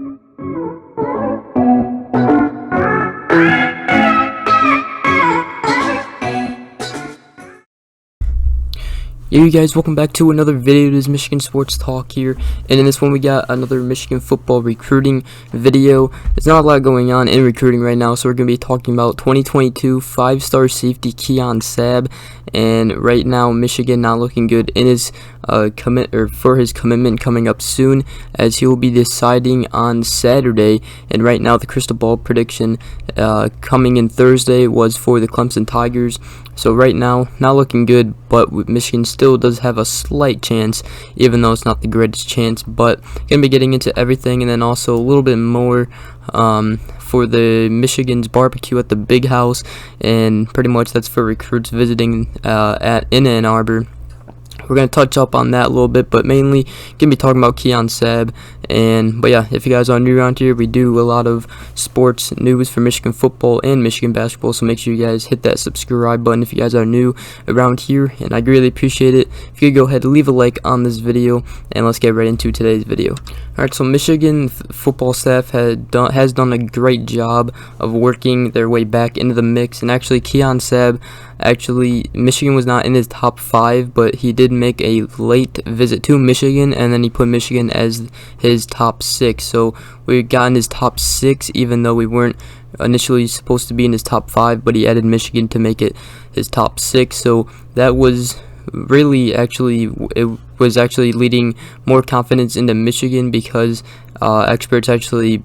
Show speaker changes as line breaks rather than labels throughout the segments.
Yo, you guys, welcome back to another video. This is Michigan Sports Talk here, and in this one we got another Michigan football recruiting video. There's not a lot going on in recruiting right now, so we're going to be talking about 2022 5-star safety Kion Sab, and right now Michigan not looking good in his commitment coming up soon, as he will be deciding on Saturday. And right now the crystal ball prediction coming in Thursday was for the Clemson Tigers. So right now, not looking good, but Michigan still does have a slight chance, even though it's not the greatest chance. But going to be getting into everything, and then also a little bit more for the Michigan's barbecue at the Big House, and pretty much that's for recruits visiting in Ann Arbor. We're going to touch up on that a little bit, but mainly going to be talking about Kion Sab. But yeah, if you guys are new around here, we do a lot of sports news for Michigan football and Michigan basketball, so make sure you guys hit that subscribe button if you guys are new around here, and I'd really appreciate it if you could go ahead and leave a like on this video, and let's get right into today's video. Alright, so Michigan football staff has done a great job of working their way back into the mix, and actually Kion Sab, Michigan was not in his top 5, but he did make a late visit to Michigan, and then he put Michigan as his top 6. So we got in his top 6, even though we weren't initially supposed to be in his top 5, but he added Michigan to make it his top 6. So that was really it was actually leading more confidence into Michigan, because experts actually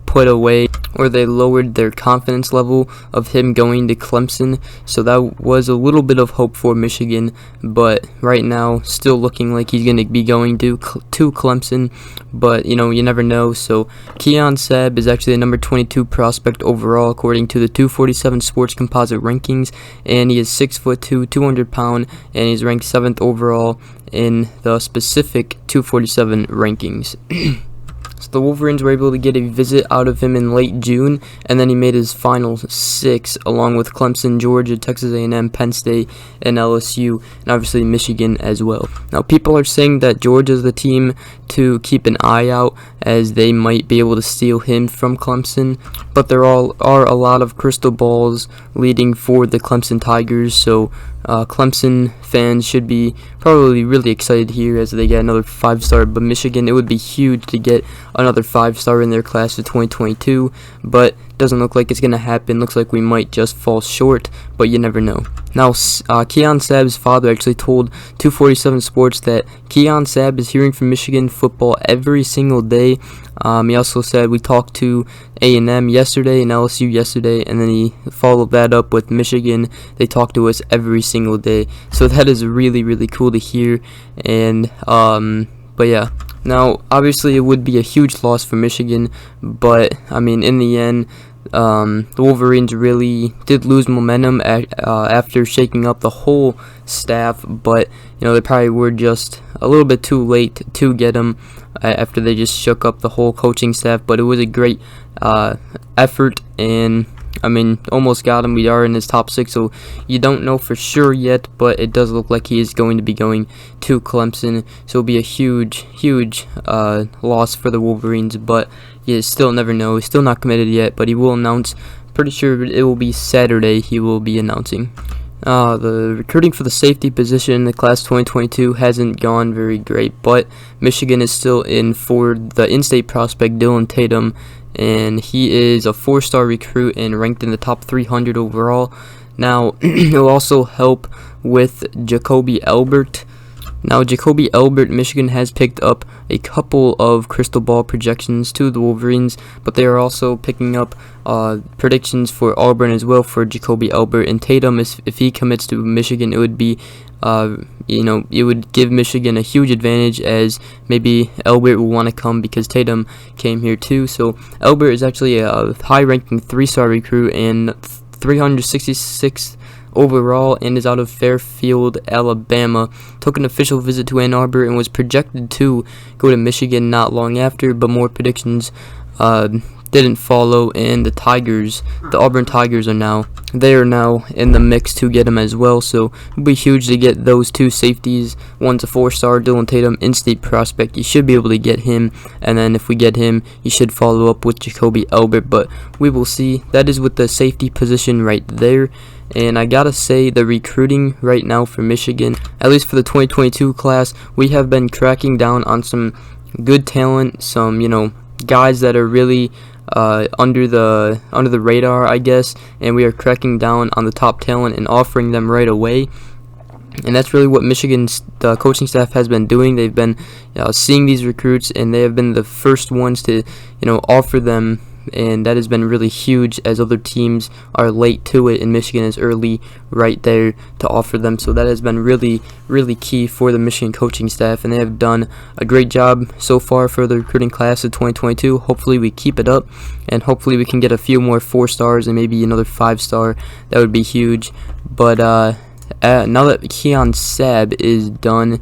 put away, or they lowered their confidence level of him going to Clemson. So that was a little bit of hope for Michigan, but right now still looking like he's going to be going to Clemson, but you know, you never know. So Kion Sab is actually the number 22 prospect overall according to the 247 Sports Composite rankings, and he is 6'2", 200 pound, and he's ranked 7th overall in the specific 247 rankings. So the Wolverines were able to get a visit out of him in late June, and then he made his final 6 along with Clemson, Georgia, Texas A&M, Penn State, and LSU, and obviously Michigan as well. Now people are saying that Georgia is the team to keep an eye out, as they might be able to steal him from Clemson, but there are a lot of crystal balls leading for the Clemson Tigers, so Clemson fans should be probably really excited here as they get another 5-star, but Michigan, it would be huge to get another 5-star in their class of 2022, but doesn't look like it's going to happen. Looks like we might just fall short, but you never know. Now, Kion Sab's father actually told 247 Sports that Kion Sab is hearing from Michigan football every single day. He also said, we talked to A&M yesterday and LSU yesterday, and then he followed that up with Michigan. They talk to us every single day. So that is really, really cool to hear. And but yeah. Now, obviously, it would be a huge loss for Michigan, but I mean, in the end, the Wolverines really did lose momentum after shaking up the whole staff, but you know, they probably were just a little bit too late to get him after they just shook up the whole coaching staff. But it was a great effort, and I mean, almost got him. We are in his top 6, so you don't know for sure yet, but it does look like he is going to be going to Clemson. So it'll be a huge loss for the Wolverines, but you still never know. He's still not committed yet, but he will announce. Pretty sure it will be Saturday he will be announcing. The recruiting for the safety position in the class 2022 hasn't gone very great, but Michigan is still in for the in-state prospect Dylan Tatum, and he is a 4-star recruit and ranked in the top 300 overall. Now, it will also help with Jacoby Elbert. Now, Jacoby Elbert, Michigan has picked up a couple of crystal ball projections to the Wolverines, but they are also picking up predictions for Auburn as well for Jacoby Elbert. And Tatum, if he commits to Michigan, it would be, it would give Michigan a huge advantage, as maybe Elbert will want to come because Tatum came here too. So Elbert is actually a high-ranking 3-star recruit and 366th overall, and is out of Fairfield, Alabama. Took an official visit to Ann Arbor and was projected to go to Michigan not long after, but more predictions didn't follow, and the Auburn Tigers are now in the mix to get him as well. So it'll be huge to get those two safeties. One's a 4-star, Dylan Tatum, in-state prospect. You should be able to get him, and then if we get him, you should follow up with Jacoby Elbert, but we will see. That is with the safety position right there. And I gotta say, the recruiting right now for Michigan, at least for the 2022 class, we have been cracking down on some good talent, some guys that are really under the radar, I guess, and we are cracking down on the top talent and offering them right away. And that's really what Michigan's coaching staff has been doing. They've been seeing these recruits, and they have been the first ones to offer them. And that has been really huge, as other teams are late to it, and Michigan is early right there to offer them. So that has been really, really key for the Michigan coaching staff, and they have done a great job so far for the recruiting class of 2022. Hopefully we keep it up, and hopefully we can get a few more 4-stars and maybe another 5-star. That would be huge. But now that Kion Sab is done,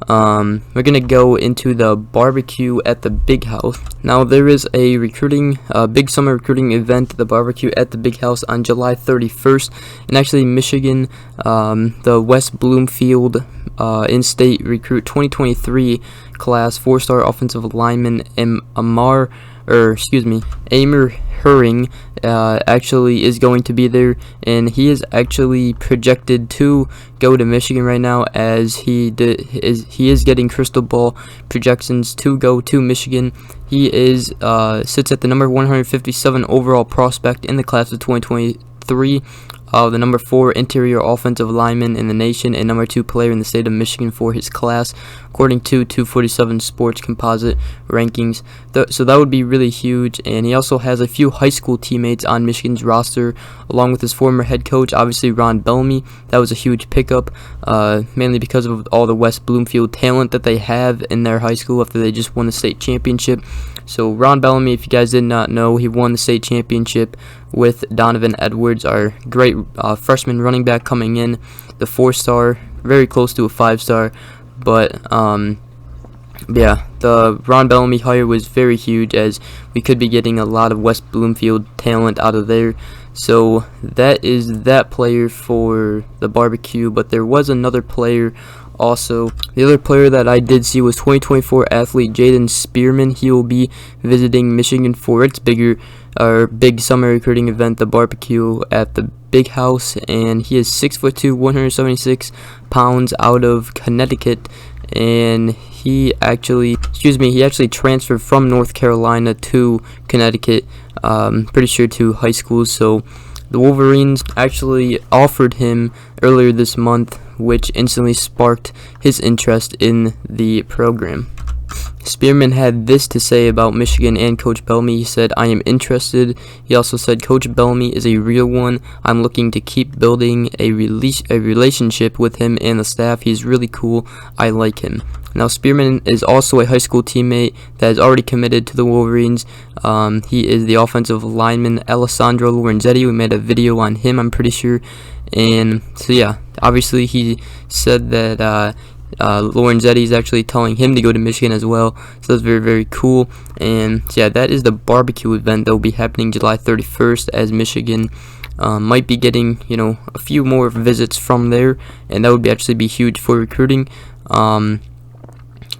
we're gonna go into the barbecue at the Big House. Now there is a big summer recruiting event, the barbecue at the Big House, on July 31st, and actually Michigan, the West Bloomfield in-state recruit 2023 class 4-star offensive lineman Amir Herring actually is going to be there, and he is actually projected to go to Michigan right now, as he is getting crystal ball projections to go to Michigan. He sits at the number 157 overall prospect in the class of 2023. The number 4 interior offensive lineman in the nation, and number 2 player in the state of Michigan for his class, according to 247 Sports Composite rankings. So that would be really huge. And he also has a few high school teammates on Michigan's roster, along with his former head coach, obviously Ron Bellamy. That was a huge pickup, mainly because of all the West Bloomfield talent that they have in their high school after they just won the state championship. So Ron Bellamy, if you guys did not know, he won the state championship with Donovan Edwards, our great freshman running back coming in, the 4-star, very close to a 5-star. But yeah, the Ron Bellamy hire was very huge, as we could be getting a lot of West Bloomfield talent out of there. So that is that player for the barbecue. But there was another player also. The other player that I did see was 2024 athlete Jaden Spearman. He will be visiting Michigan for its big summer recruiting event, the barbecue at the Big House, and he is 6'2", 176 pounds, out of Connecticut, and he actually transferred from North Carolina to Connecticut, pretty sure to high school. So the Wolverines actually offered him earlier this month, which instantly sparked his interest in the program. Spearman had this to say about Michigan and Coach Bellamy. He said, "I am interested." He also said, "Coach Bellamy is a real one. I'm looking to keep building a relationship with him and the staff. He's really cool. I like him." Now, Spearman is also a high school teammate that is already committed to the Wolverines. He is the offensive lineman Alessandro Lorenzetti. We made a video on him, I'm pretty sure. And so, yeah, obviously he said that Lorenzetti is actually telling him to go to Michigan as well. So that's very, very cool. And so, yeah, that is the barbecue event that will be happening July 31st, as Michigan might be getting, a few more visits from there, and that would actually be huge for recruiting.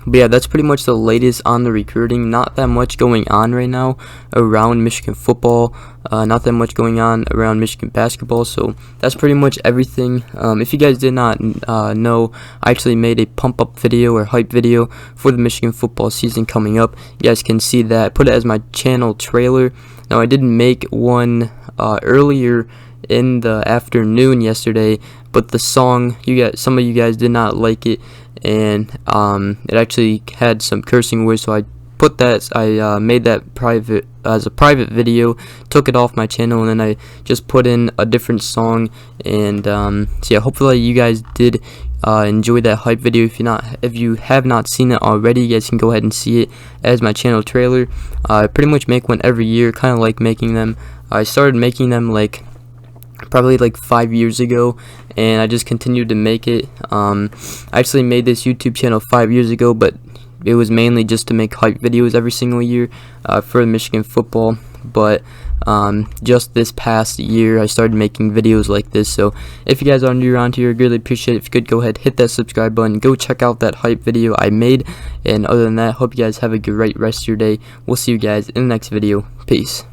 But yeah, that's pretty much the latest on the recruiting. Not that much going on right now around Michigan football. Not that much going on around Michigan basketball. So that's pretty much everything. If you guys did not know, I actually made a pump-up video or hype video for the Michigan football season coming up. You guys can see that. I put it as my channel trailer. Now, I didn't make one earlier in the afternoon yesterday, but the song, some of you guys did not like it, and it actually had some cursing words, so I made that private as a private video, took it off my channel, and then I just put in a different song. And so yeah, hopefully you guys did enjoy that hype video. If you have not seen it already, you guys can go ahead and see it as my channel trailer. I pretty much make one every year, kind of like making them. I started making them probably 5 years ago, and I just continued to make it. I actually made this YouTube channel 5 years ago, but it was mainly just to make hype videos every single year for Michigan football. but just this past year I started making videos like this. So if you guys are new around here, I'd really appreciate it if you could go ahead, hit that subscribe button, go check out that hype video I made. And other than that, hope you guys have a great rest of your day. We'll see you guys in the next video. Peace.